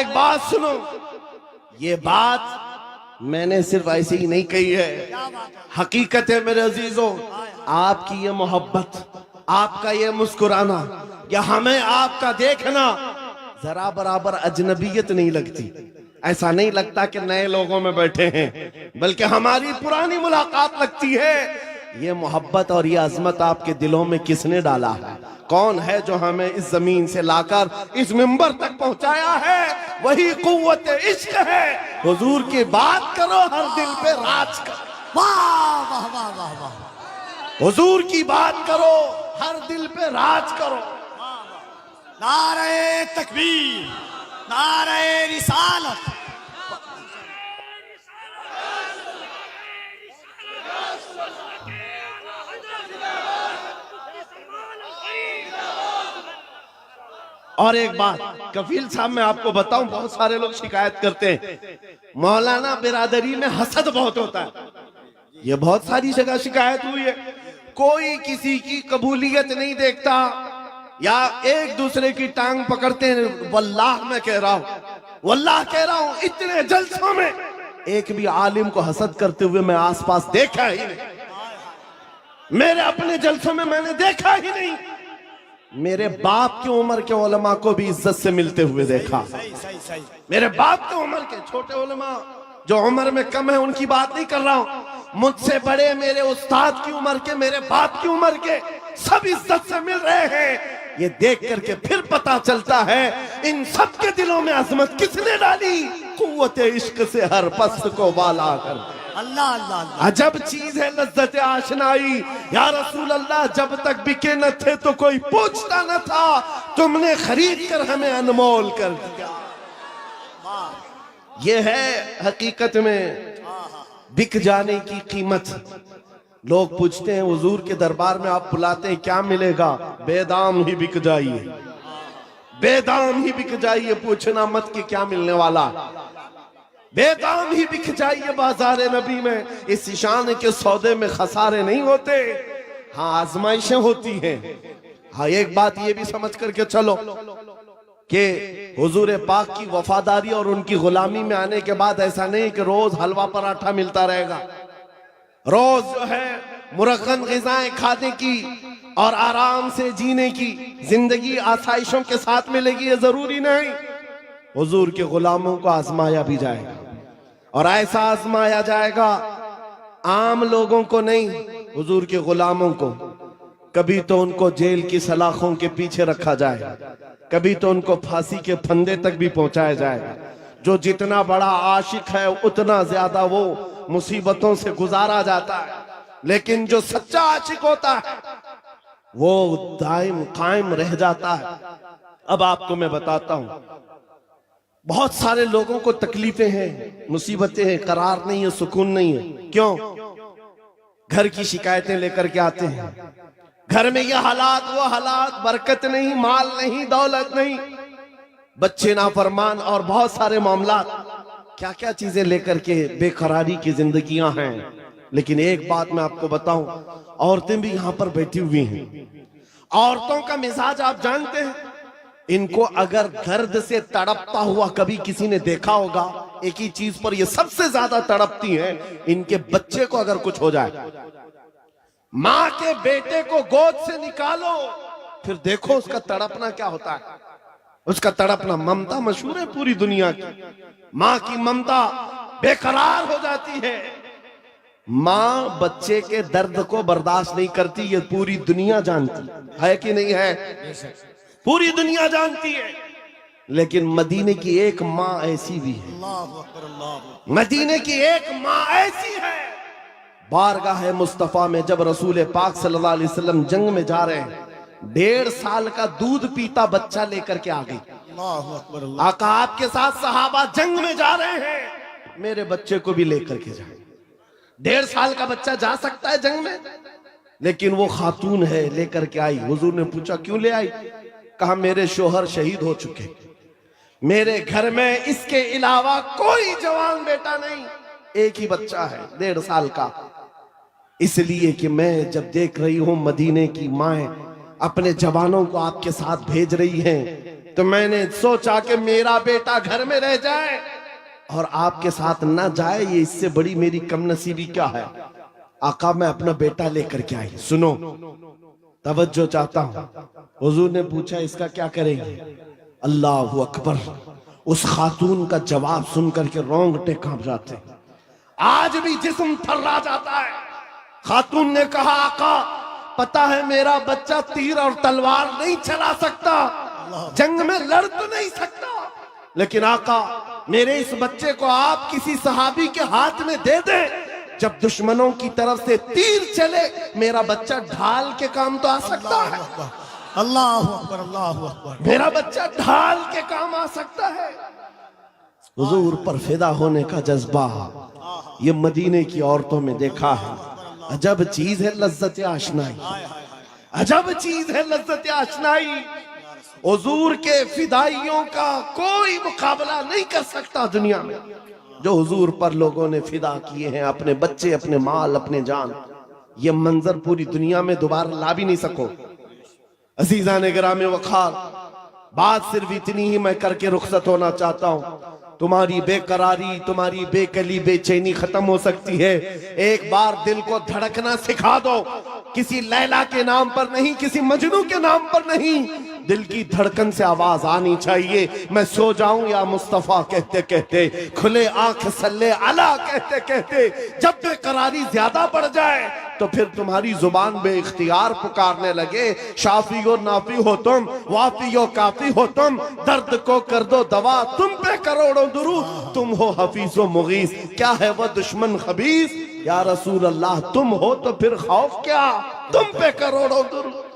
एक बात सुनो, ये बात मैंने सिर्फ ऐसे ही नहीं कही है, हकीकत है मेरे अजीजों। आपकी ये मोहब्बत, आपका ये मुस्कुराना, या हमें आपका देखना जरा बराबर अजनबियत नहीं लगती। ऐसा नहीं लगता कि नए लोगों में बैठे हैं, बल्कि हमारी पुरानी मुलाकात लगती है। ये मोहब्बत और ये अजमत आपके दिलों में किसने डाला है? कौन है जो हमें इस जमीन से लाकर इस मिंबर तक पहुंचाया है? वही कुव्वत इश्क है। हुजूर की बात करो, हर दिल पे राज करो। वाह वाह वाह वाह वाह। हुजूर की बात करो, हर दिल पे राज करो। नारे तकबीर, नारे रिसालत। और एक बात कफील साहब, मैं आपको बताऊं, बहुत सारे लोग शिकायत करते हैं मौलाना बिरादरी में हसद बहुत होता है। ये बहुत सारी जगह शिकायत हुई है, कोई किसी की कबूलियत नहीं देखता, या एक दूसरे की टांग पकड़ते हैं। वल्लाह मैं कह रहा हूं, वल्लाह कह रहा हूं, इतने जलसों में एक भी आलिम को हसद करते हुए मैं आसपास देखा ही नहीं। मेरे अपने जलसों में मैंने देखा ही नहीं। मेरे बाप की उम्र के उलमा को भी इज्जत से मिलते हुए देखा। मेरे बाप की उम्र के छोटे उलमा जो उम्र में कम है उनकी बात नहीं कर रहा हूं, मुझसे बड़े मेरे उस्ताद की उम्र के, मेरे बाप की उम्र के, सब इज्जत से मिल रहे हैं। ये देख करके फिर पता चलता है इन सब के दिलों में अजमत किसने डाली? कुव्वत इश्क से हर पस्त को वाला कर। अल्लाह अल्लाह अल्लाह। अजब चीज है लज्जत आशनाई। या रसूल अल्लाह, जब तक बिके न थे तो कोई पूछता न था, तुमने खरीद कर हमें अनमोल कर दिया। ये है हकीकत में बिक जाने की कीमत। लोग पूछते हैं हुजूर के दरबार में आप बुलाते हैं, क्या मिलेगा? बेदाम ही बिक जाइए, बेदाम ही बिक जाइए, पूछना मत कि क्या मिलने वाला। बेदाम ही बिक जाइए बाजार नबी में। इस शान के सौदे में खसारे नहीं होते, हाँ आजमाइशें होती हैं। हाँ एक बात ये भी समझ करके चलो कि हुजूर पाक की वफादारी और उनकी गुलामी में आने के बाद ऐसा नहीं कि रोज हलवा पराठा मिलता रहेगा, रोज जो है मुरक्कन ग़िज़ाएं खाने की और आराम से जीने की जिंदगी आसाइशों के साथ मिलेगी, ये जरूरी नहीं। हुजूर के गुलामों को आजमाया भी जाएगा, और ऐसा आजमाया जाएगा आम लोगों को नहीं, हुजूर के गुलामों को। कभी तो उनको जेल की सलाखों के पीछे रखा जाए, कभी तो उनको फांसी के फंदे तक भी पहुंचाया जाएगा। जो जितना बड़ा आशिक है उतना ज्यादा वो मुसीबतों से गुजारा जाता है, लेकिन जो सच्चा आशिक होता है वो दायम कायम रह जाता है। अब आपको मैं बताता हूं, बहुत सारे लोगों को तकलीफें हैं, मुसीबतें हैं, करार नहीं है, सुकून नहीं है। क्यों? घर की शिकायतें लेकर के आते हैं, घर में ये हालात वो हालात, बरकत नहीं, माल नहीं, दौलत नहीं, बच्चे नाफरमान और बहुत सारे मामला, क्या क्या चीजें लेकर के बेकरारी की जिंदगियां हैं। लेकिन एक बात मैं आपको बताऊं, औरतें भी यहां पर बैठी हुई हैं। औरतों का मिजाज आप जानते हैं, इनको अगर दर्द से तड़पता हुआ कभी किसी ने देखा होगा, एक ही चीज पर ये सबसे ज्यादा तड़पती हैं, इनके बच्चे को अगर कुछ हो जाए। माँ के बेटे को गोद से निकालो, फिर देखो उसका तड़पना क्या होता है। उसका तड़पना, ममता मशहूर है पूरी दुनिया की, माँ की ममता बेकरार हो जाती है। माँ बच्चे के दर्द को बर्दाश्त नहीं करती, ये पूरी दुनिया जानती है कि नहीं है? पूरी दुनिया जानती है। लेकिन मदीने की एक माँ ऐसी भी है, मदीने की एक माँ ऐसी है। बारगाह मुस्तफा में जब रसूल पाक सल्लल्लाहु अलैहि वसल्लम जंग में जा रहे हैं, 1.5 साल का दूध पीता बच्चा लेकर के आ गई। आका आपके साथ सहाबा जंग में जा रहे हैं, मेरे बच्चे को भी लेकर के जाए। 1.5 साल का बच्चा जा सकता है जंग में? लेकिन वो खातून है, लेकर के आई। हुजूर ने पूछा क्यों ले आई? कहा मेरे शोहर शहीद हो चुके, मेरे घर में इसके अलावा कोई जवान बेटा नहीं, एक ही बच्चा है 1.5 साल का। इसलिए कि मैं जब देख रही हूं मदीने की माएं अपने जवानों को आपके साथ भेज रही हैं, तो मैंने सोचा कि मेरा बेटा घर में रह जाए और आपके साथ ना जाए, ये इससे बड़ी मेरी कमनसीबी क्या है। आका मैं अपना बेटा लेकर के आई। सुनो, तवज्जो चाहता हूं। हुजूर ने पूछा इसका क्या करेंगे? अल्लाह अकबर। उस खातून का जवाब सुनकर के रोंगटे कांप जाते हैं, आज भी जिस्म थर्रा जाता है। खातून ने कहा आका पता है मेरा बच्चा तीर और तलवार नहीं चला सकता, जंग में लड़ तो नहीं सकता, लेकिन आका मेरे इस बच्चे को आप किसी सहाबी के हाथ में दे दे, जब दुश्मनों की तरफ से तीर चले मेरा बच्चा ढाल के काम तो आ सकता है। अल्लाह अकबर, अल्लाह अकबर। मेरा बच्चा ढाल के काम आ सकता है। हुजूर पर फिदा होने का जज्बा ये मदीने की औरतों में देखा है। अजब चीज है लज्जत आशनाई, अजब चीज है लज्जत आशनाई। हुजूर के फिदाइयों का कोई मुकाबला नहीं कर सकता दुनिया में। जो हुजूर पर लोगों ने फिदा किए हैं, अपने बच्चे, अपने माल, अपने जान, ये मंजर पूरी दुनिया में दोबारा ला भी नहीं सको। अजीजा ने गिरामे वखार, बात सिर्फ इतनी ही मैं करके रुखसत होना चाहता हूं। तुम्हारी बेकरारी, तुम्हारी बेकली, बेचैनी खत्म हो सकती है। एक बार दिल को धड़कना सिखा दो, किसी लैला के नाम पर नहीं, किसी मजनू के नाम पर नहीं, दिल की धड़कन से आवाज आनी चाहिए। मैं सो जाऊं या मुस्तफा कहते कहते, खुले आंख सल्ले अला कहते कहते, जब बेकरारी ज्यादा बढ़ जाए तो फिर तुम्हारी जुबान बे इख्तियार पुकारने लगे, शाफी और नाफी हो तुम, वाफी और काफी हो तुम, दर्द को कर दो दवा, तुम पे करोड़ों दुरूद, तुम हो हफीज व मुगीस, क्या है वह दुश्मन खबीस, या रसूल अल्लाह तुम हो तो फिर खौफ क्या, तुम पे करोड़ों दुरूद।